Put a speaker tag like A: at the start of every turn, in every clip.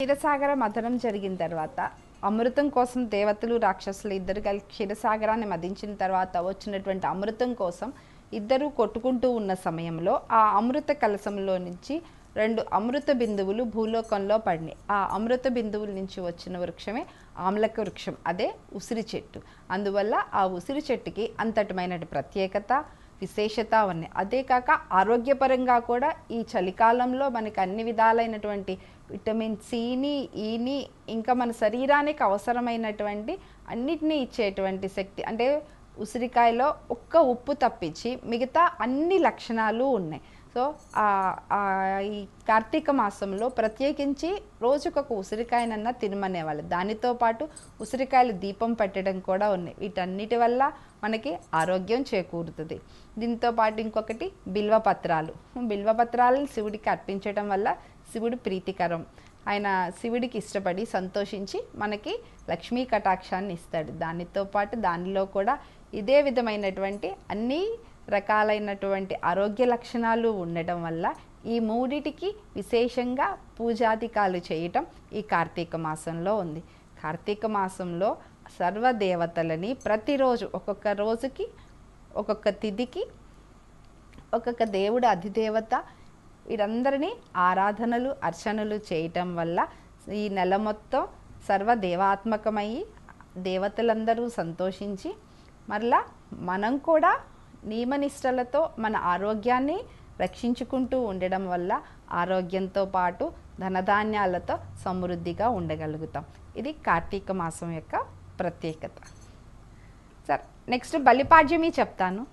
A: క్షీరసాగర మథనం జరిగిన తర్వాత అమృతం కోసం దేవతలు రాక్షసులు ఇద్దరు కలిసి క్షీరసాగరాన్ని మదించిన తర్వాత వచ్చినటువంటి అమృతం కోసం ఇద్దరు కొట్టుకుంటూ ఉన్న సమయంలో ఆ అమృత కలశంలో నుంచి 2 అమృత బిందువులు భూలోకంలో పడినాయి. ఆ అమృత బిందువుల నుంచి వచ్చిన వృక్షమే ఆమ్లక వృక్షం, అదే ఉసిరి చెట్టు. అందువల్ల ఆ ఉసిరి చెట్టుకి అంతటమైన ప్రత్యేకత విశేషత ఉన్నాయి. అదే కాక ఆరోగ్యపరంగా కూడా ఈ చలికాలంలో మనకి అన్ని విధాలైనటువంటి విటమిన్ సిని, ఈని, ఇంకా మన శరీరానికి అవసరమైనటువంటి అన్నిటినీ ఇచ్చేటువంటి శక్తి, అంటే ఉసిరికాయలో ఒక్క ఉప్పు తప్పించి మిగతా అన్ని లక్షణాలు ఉన్నాయి. సో ఈ కార్తీక మాసంలో ప్రత్యేకించి రోజుకొక ఉసిరికాయనన్నా తినమనేవాళ్ళు. దానితో పాటు ఉసిరికాయలు దీపం పెట్టడం కూడా ఉన్నాయి. వీటన్నిటి వల్ల మనకి ఆరోగ్యం చేకూరుతుంది. దీంతో పాటు ఇంకొకటి బిల్వపత్రాలు. బిల్వపత్రాలను శివుడికి అర్పించడం వల్ల శివుడు ప్రీతికరం. ఆయన శివుడికి ఇష్టపడి సంతోషించి మనకి లక్ష్మీ కటాక్షాన్ని ఇస్తాడు. దానితో పాటు దానిలో కూడా ఇదే విధమైనటువంటి అన్ని రకాలైనటువంటి ఆరోగ్య లక్షణాలు ఉండటం వల్ల ఈ మూడిటికి విశేషంగా పూజాధికాలు చేయటం ఈ కార్తీక మాసంలో ఉంది. కార్తీక మాసంలో సర్వదేవతలని ప్రతిరోజు ఒక్కొక్క రోజుకి ఒక్కొక్క తిథికి ఒక్కొక్క దేవుడు అధిదేవత వీరందరినీ ఆరాధనలు అర్చనలు చేయటం వల్ల ఈ నెల మొత్తం సర్వదేవాత్మకమయ్యి దేవతలందరూ సంతోషించి మరలా మనం కూడా నియమనిష్టలతో మన ఆరోగ్యాన్ని రక్షించుకుంటూ ఉండడం వల్ల ఆరోగ్యంతో పాటు ధనధాన్యాలతో సమృద్ధిగా ఉండగలుగుతాం. ఇది కార్తీక మాసం యొక్క ప్రత్యేకత. సరే, నెక్స్ట్ బలిపాడ్యమి చెప్తాను.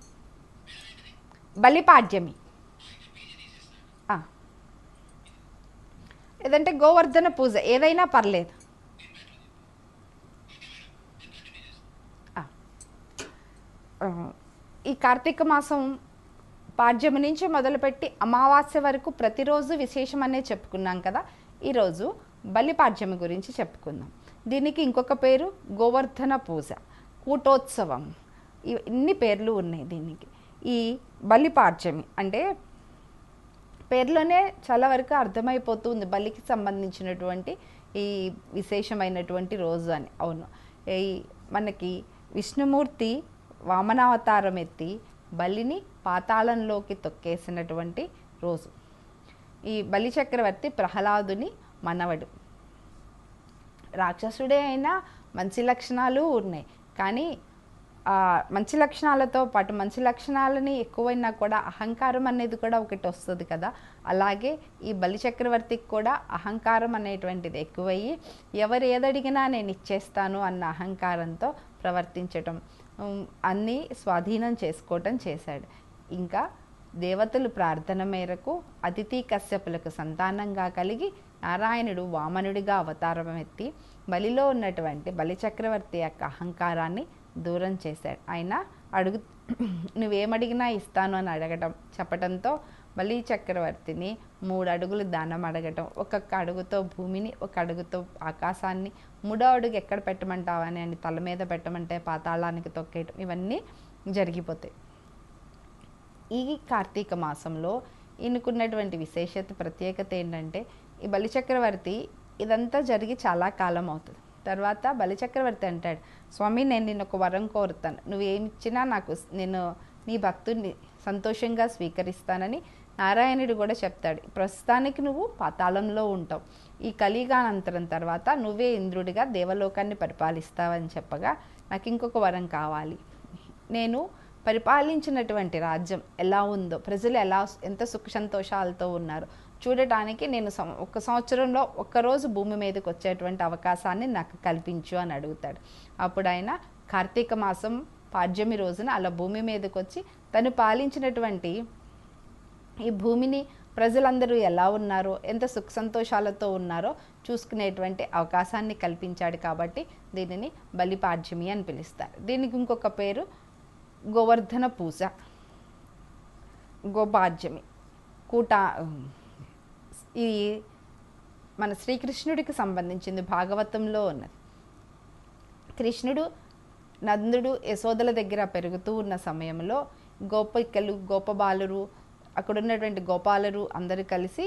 A: బలిపాడ్యమి లేదంటే గోవర్ధన పూజ ఏదైనా పర్లేదు. ఈ కార్తీక మాసం పాడ్యమి నుంచి మొదలుపెట్టి అమావాస్య వరకు ప్రతిరోజు విశేషం అనే చెప్పుకున్నాం కదా. ఈరోజు బలిపాడ్యమి గురించి చెప్పుకుందాం. దీనికి ఇంకొక పేరు గోవర్ధన పూజ, కూటోత్సవం, ఇన్ని పేర్లు ఉన్నాయి దీనికి. ఈ బలిపాడ్యమి అంటే పేర్లోనే చాలా వరకు అర్థమైపోతుంది బలికి సంబంధించినటువంటి ఈ విశేషమైనటువంటి రోజు అని. అవును, ఈ మనకి విష్ణుమూర్తి వామనావతారం ఎత్తి బలిని పాతాళంలోకి తొక్కేసినటువంటి రోజు. ఈ బలి చక్రవర్తి ప్రహ్లాదుని మనవడు. రాక్షసుడే అయినా మంచి లక్షణాలు ఉన్నాయి, కానీ మంచి లక్షణాలతో పాటు మంచి లక్షణాలని ఎక్కువైనా కూడా అహంకారం అనేది కూడా ఒకటి వస్తుంది కదా. అలాగే ఈ బలి చక్రవర్తికి కూడా అహంకారం అనేటువంటిది ఎక్కువయ్యి ఎవరు ఏదడిగినా నేను ఇచ్చేస్తాను అన్న అహంకారంతో ప్రవర్తించటం, అన్నీ స్వాధీనం చేసుకోవటం చేశాడు. ఇంకా దేవతలు ప్రార్థన మేరకు అదితి కశ్యపులకు సంతానంగా కలిగి నారాయణుడు వామనుడిగా అవతారం ఎత్తి బలిలో ఉన్నటువంటి బలి చక్రవర్తి యొక్క అహంకారాన్ని దూరం చేశాడు. ఆయన నువ్వేమడిగినా ఇస్తాను అని చెప్పటంతో బలి చక్రవర్తిని 3 అడుగులు దానం అడగటం, ఒక్కొక్క అడుగుతో భూమిని, ఒక అడుగుతో ఆకాశాన్ని, 3వ అడుగు ఎక్కడ పెట్టమంటావని అని తల మీద పెట్టమంటే పాతాళానికి తొక్కేయటం, ఇవన్నీ జరిగిపోతాయి. ఈ కార్తీక మాసంలో ఈయనకున్నటువంటి విశేషత ప్రత్యేకత ఏంటంటే, ఈ బలిచక్రవర్తి ఇదంతా జరిగి చాలా కాలం అవుతుంది. తర్వాత బలిచక్రవర్తి అంటాడు, స్వామి నేను నిన్ను ఒక వరం కోరుతాను, నువ్వేమిచ్చినా నేను నీ భక్తుడిని సంతోషంగా స్వీకరిస్తానని నారాయణుడు కూడా చెప్తాడు. ప్రస్తుతానికి నువ్వు పాతాళంలో ఉంటావు, ఈ కలియుగానంతరం తర్వాత నువ్వే ఇంద్రుడిగా దేవలోకాన్ని పరిపాలిస్తావని చెప్పగా నాకు ఇంకొక వరం కావాలి. నేను పరిపాలించినటువంటి రాజ్యం ఎలా ఉందో, ప్రజలు ఎంత సుఖ సంతోషాలతో ఉన్నారో చూడటానికి నేను 1 సంవత్సరంలో ఒక్కరోజు భూమి మీదకి వచ్చేటువంటి అవకాశాన్ని నాకు కల్పించు అని అడుగుతాడు. అప్పుడు ఆయన కార్తీక మాసం పాడ్యమి రోజున అలా భూమి మీదకి వచ్చి తను పాలించినటువంటి ఈ భూమిని ప్రజలందరూ ఎలా ఉన్నారో, ఎంత సుఖ సంతోషాలతో ఉన్నారో చూసుకునేటువంటి అవకాశాన్ని కల్పించాడు. కాబట్టి దీనిని బలిపాడ్యమి అని పిలుస్తారు. దీనికి ఇంకొక పేరు గోవర్ధన పూజ, గోపాడ్యమి, ఇది మన శ్రీకృష్ణుడికి సంబంధించింది, భాగవతంలో ఉన్నది. కృష్ణుడు నందుడు యశోదల దగ్గర పెరుగుతూ ఉన్న సమయంలో గోపికలు, గోపబాలురు, అక్కడ ఉన్నటువంటి గోపాలరు అందరూ కలిసి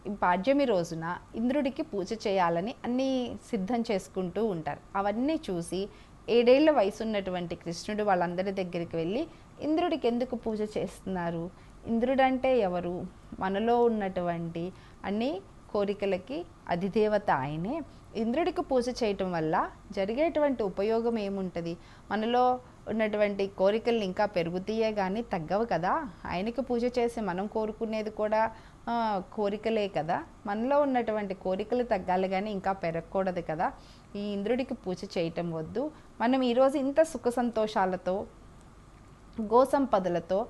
A: ఈ పాడ్యమి రోజున ఇంద్రుడికి పూజ చేయాలని అన్నీ సిద్ధం చేసుకుంటూ ఉంటారు. అవన్నీ చూసి 7 ఏళ్ల వయసు ఉన్నటువంటి కృష్ణుడు వాళ్ళందరి దగ్గరికి వెళ్ళి ఇంద్రుడికి ఎందుకు పూజ చేస్తున్నారు, ఇంద్రుడంటే ఎవరు, మనలో ఉన్నటువంటి అన్ని కోరికలకి అధిదేవత ఆయనే, ఇంద్రుడికి పూజ చేయటం వల్ల జరిగేటువంటి ఉపయోగం ఏముంటుంది, మనలో ఉన్నటువంటి కోరికలు ఇంకా పెరుగుతాయే కానీ తగ్గవు కదా, ఆయనకి పూజ చేసి మనం కోరుకునేది కూడా కోరికలే కదా, మనలో ఉన్నటువంటి కోరికలు తగ్గాలి కానీ ఇంకా పెరగకూడదు కదా, ఈ ఇంద్రుడికి పూజ చేయటం వద్దు, మనం ఈరోజు ఇంత సుఖ సంతోషాలతో గోసంపదలతో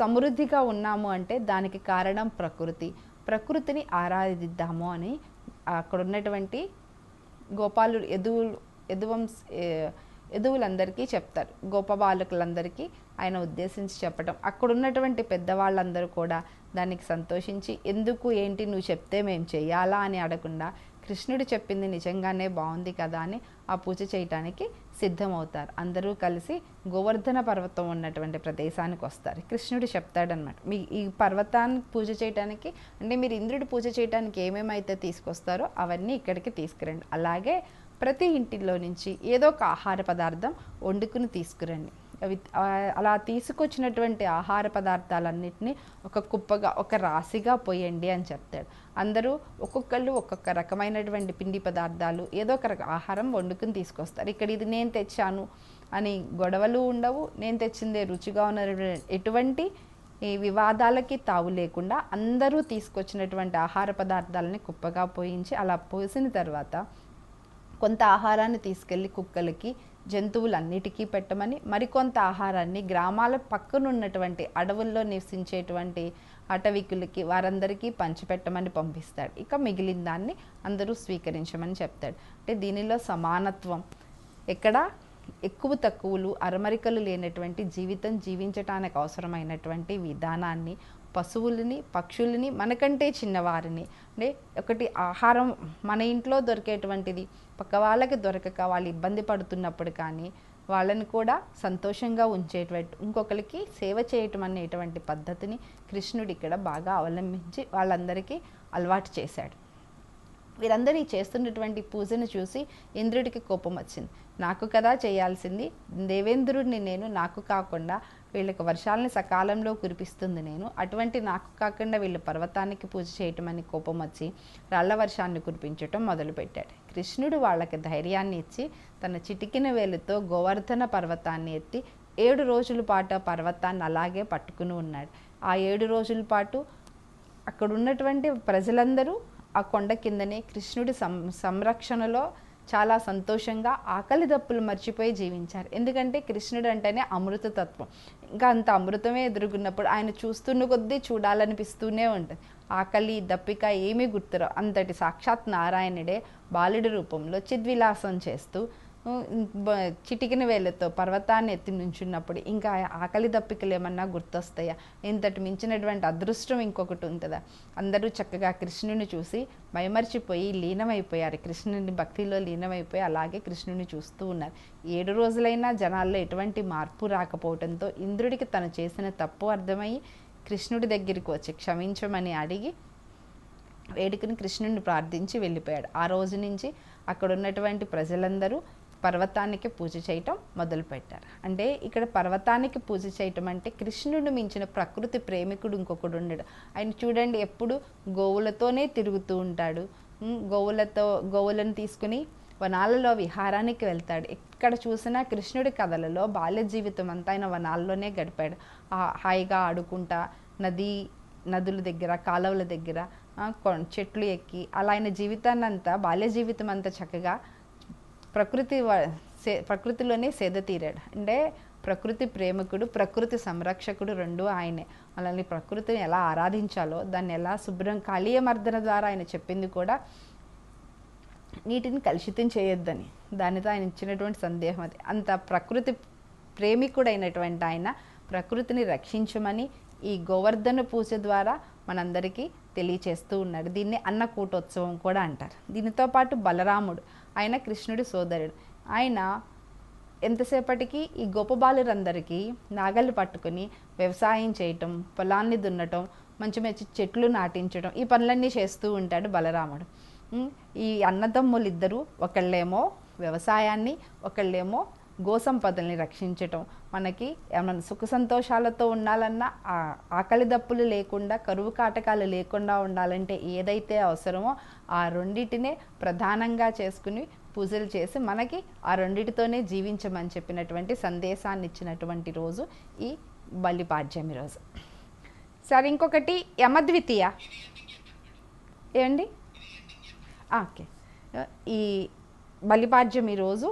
A: సమృద్ధిగా ఉన్నాము అంటే దానికి కారణం ప్రకృతిని ఆరాధిద్దాము అని అక్కడ ఉన్నటువంటి గోపాలు యదువులందరికీ చెప్తారు. గోపబాలకులందరికీ ఆయన ఉద్దేశించి చెప్పటం, అక్కడ ఉన్నటువంటి పెద్దవాళ్ళందరూ కూడా దానికి సంతోషించి ఎందుకు ఏంటి నువ్వు చెప్తే మేము చెయ్యాలా అని అడగకుండా కృష్ణుడు చెప్పింది నిజంగానే బాగుంది కదా అని ఆ పూజ చేయటానికి సిద్ధమవుతారు. అందరూ కలిసి గోవర్ధన పర్వతం ఉన్నటువంటి ప్రదేశానికి వస్తారు. కృష్ణుడు చెప్తాడనమాట, మీ ఈ పర్వతాన్ని పూజ చేయటానికి అంటే మీరు ఇంద్రుడి పూజ చేయడానికి ఏమేమైతే తీసుకొస్తారో అవన్నీ ఇక్కడికి తీసుకురండి, అలాగే ప్రతి ఇంటిలో నుంచి ఏదో ఒక ఆహార పదార్థం వండుకుని తీసుకురండి, అవి అలా తీసుకొచ్చినటువంటి ఆహార పదార్థాలన్నింటినీ ఒక కుప్పగా ఒక రాశిగా పోయండి అని చెప్తాడు. అందరూ ఒక్కొక్కళ్ళు ఒక్కొక్క రకమైనటువంటి పిండి పదార్థాలు ఏదో ఒక ఆహారం వండుకుని తీసుకొస్తారు. ఇక్కడ ఇది నేను తెచ్చాను అని గొడవలు ఉండవు, నేను తెచ్చిందే రుచిగా ఉన్న ఎటువంటి ఈ వివాదాలకి తావు లేకుండా అందరూ తీసుకొచ్చినటువంటి ఆహార పదార్థాలని కుప్పగా పోయించి అలా పోసిన తర్వాత కొంత ఆహారాన్ని తీసుకెళ్ళి కుక్కలకి జంతువులన్నిటికీ పెట్టమని, మరికొంత ఆహారాన్ని గ్రామాల పక్కన ఉన్నటువంటి అడవుల్లో నివసించేటువంటి అటవికులకి వారందరికీ పంచిపెట్టమని పంపిస్తాడు. ఇక మిగిలిన దాన్ని అందరూ స్వీకరించమని చెప్తాడు. అంటే దీనిలో సమానత్వం, ఎక్కడ ఎక్కువ తక్కువలు అరమరికలు లేనటువంటి జీవితం జీవించటానికి అవసరమైనటువంటి విధానాన్ని, పశువులని పక్షులని మనకంటే చిన్నవారిని అంటే ఒకటి ఆహారం మన ఇంట్లో దొరికేటువంటిది పక్క వాళ్ళకి దొరకక వాళ్ళు ఇబ్బంది పడుతున్నప్పుడు కానీ వాళ్ళని కూడా సంతోషంగా ఉంచేటువంటి ఇంకొకరికి సేవ చేయటం అనేటువంటి పద్ధతిని కృష్ణుడు ఇక్కడ బాగా అవలంబించి వాళ్ళందరికీ అలవాటు చేశాడు. వీరందరూ చేస్తున్నటువంటి పూజను చూసి ఇంద్రుడికి కోపం వచ్చింది. నాకు కదా చేయాల్సింది, దేవేంద్రుడిని నేను, నాకు కాకుండా వీళ్ళకి వర్షాలని సకాలంలో కురిపిస్తుంది నేను, అటువంటి నాకు కాకుండా వీళ్ళు పర్వతానికి పూజ చేయటం అని కోపం వచ్చి రాళ్ల వర్షాన్ని కురిపించటం మొదలుపెట్టాడు. కృష్ణుడు వాళ్ళకి ధైర్యాన్ని ఇచ్చి తన చిటికిన వేలుతో గోవర్ధన పర్వతాన్ని ఎత్తి 7 రోజుల పాటు ఆ పర్వతాన్ని అలాగే పట్టుకుని ఉన్నాడు. ఆ 7 రోజుల పాటు అక్కడ ఉన్నటువంటి ప్రజలందరూ ఆ కొండ కిందనే కృష్ణుడి సంరక్షణలో చాలా సంతోషంగా ఆకలి దప్పులు మర్చిపోయి జీవించారు. ఎందుకంటే కృష్ణుడు అంటేనే అమృతతత్వం, ఇంకా అంత అమృతమే ఎదురుగున్నప్పుడు ఆయన చూస్తున్న కొద్దీ చూడాలనిపిస్తూనే ఉంటుంది. ఆకలి దప్పిక ఏమీ గుర్తురావు. అంతటి సాక్షాత్ నారాయణుడే బాలుడి రూపంలో చిద్విలాసం చేస్తూ చిటికిన వేళ్ళతో పర్వతాన్ని ఎత్తి నుంచున్నప్పుడు ఇంకా ఆకలి దప్పికలు ఏమన్నా గుర్తొస్తాయా? ఇంతటి మించినటువంటి అదృష్టం ఇంకొకటి ఉంటుందా? అందరూ చక్కగా కృష్ణుని చూసి మైమర్చిపోయి లీనమైపోయారు, కృష్ణుని భక్తిలో లీనమైపోయి అలాగే కృష్ణుని చూస్తూ ఉన్నారు. 7 రోజులైనా జనాల్లో ఎటువంటి మార్పు రాకపోవడంతో ఇంద్రుడికి తను చేసిన తప్పు అర్థమయ్యి కృష్ణుడి దగ్గరికి వచ్చి క్షమించమని అడిగి వేడుకని కృష్ణుడిని ప్రార్థించి వెళ్ళిపోయాడు. ఆ రోజు నుంచి అక్కడ ఉన్నటువంటి ప్రజలందరూ పర్వతానికి పూజ చేయటం మొదలుపెట్టారు. అంటే ఇక్కడ పర్వతానికి పూజ చేయటం అంటే కృష్ణుడిని మించిన ప్రకృతి ప్రేమికుడు ఇంకొకడు ఉండడు. ఆయన చూడండి ఎప్పుడు గోవులతోనే తిరుగుతూ ఉంటాడు, గోవులను తీసుకుని వనాలలో విహారానికి వెళ్తాడు. ఎక్కడ చూసినా కృష్ణుడి కథలలో బాల్య జీవితం అంతా ఆయన వనాల్లోనే గడిపాడు. హాయిగా ఆడుకుంటా నదుల దగ్గర కాలువల దగ్గర చెట్లు ఎక్కి అలా ఆయన జీవితాన్ని అంతా బాల్య జీవితం అంతా చక్కగా ప్రకృతిలోనే సేద తీరాడు. అంటే ప్రకృతి ప్రేమికుడు, ప్రకృతి సంరక్షకుడు రెండూ ఆయనే. మనల్ని ప్రకృతిని ఎలా ఆరాధించాలో, దాన్ని ఎలా శుభ్రం కాళీయమర్దన ద్వారా ఆయన చెప్పింది కూడా నీటిని కలుషితం చేయొద్దని, దానితో ఆయన ఇచ్చినటువంటి సందేహం అది. అంత ప్రకృతి ప్రేమికుడైనటువంటి ఆయన ప్రకృతిని రక్షించమని ఈ గోవర్ధన పూజ ద్వారా మనందరికీ తెలియచేస్తూ ఉన్నాడు. దీన్ని అన్నకూటోత్సవం కూడా అంటారు. దీనితో పాటు బలరాముడు, ఆయన కృష్ణుడి సోదరుడు. ఆయన ఎంతసేపటికి ఈ గోపబాలురందరికీ నాగళ్ళు పట్టుకుని వ్యవసాయం చేయటం, పొలాన్ని దున్నటం, మంచి మంచి చెట్లు నాటించడం, ఈ పనులన్నీ చేస్తూ ఉంటాడు బలరాముడు. ఈ అన్నదమ్ములు ఇద్దరు, ఒకళ్ళేమో వ్యవసాయాన్ని, ఒకళ్ళేమో గోసంపదల్ని రక్షించటం. మనకి ఏమన్నా సుఖ సంతోషాలతో ఉండాలన్నా, ఆకలి దప్పులు లేకుండా, కరువు కాటకాలు లేకుండా ఉండాలంటే ఏదైతే అవసరమో ఆ రెండిటినే ప్రధానంగా చేసుకుని పూజలు చేసి మనకి ఆ రెండిటితోనే జీవించమని చెప్పినటువంటి సందేశాన్ని ఇచ్చినటువంటి రోజు ఈ బలిపాడ్యమి రోజు. సరే, ఇంకొకటి యమద్వితీయ ఏమండి. ఓకే, ఈ బలిపాడ్యమి రోజు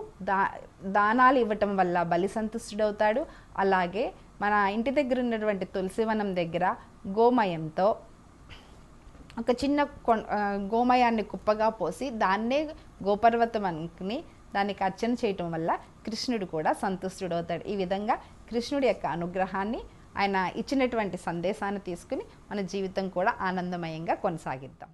A: దానాలు ఇవ్వటం వల్ల బలి సంతుష్టుడవుతాడు. అలాగే మన ఇంటి దగ్గర ఉన్నటువంటి తులసివనం దగ్గర గోమయంతో ఒక చిన్న గోమయాన్ని కుప్పగా పోసి దాన్నే గోపర్వతం అనుకుని దానికి అర్చన చేయటం వల్ల కృష్ణుడు కూడా సంతుష్టుడవుతాడు. ఈ విధంగా కృష్ణుడి యొక్క అనుగ్రహాన్ని, ఆయన ఇచ్చినటువంటి సందేశాన్ని తీసుకుని మన జీవితం కూడా ఆనందమయంగా కొనసాగిద్దాం.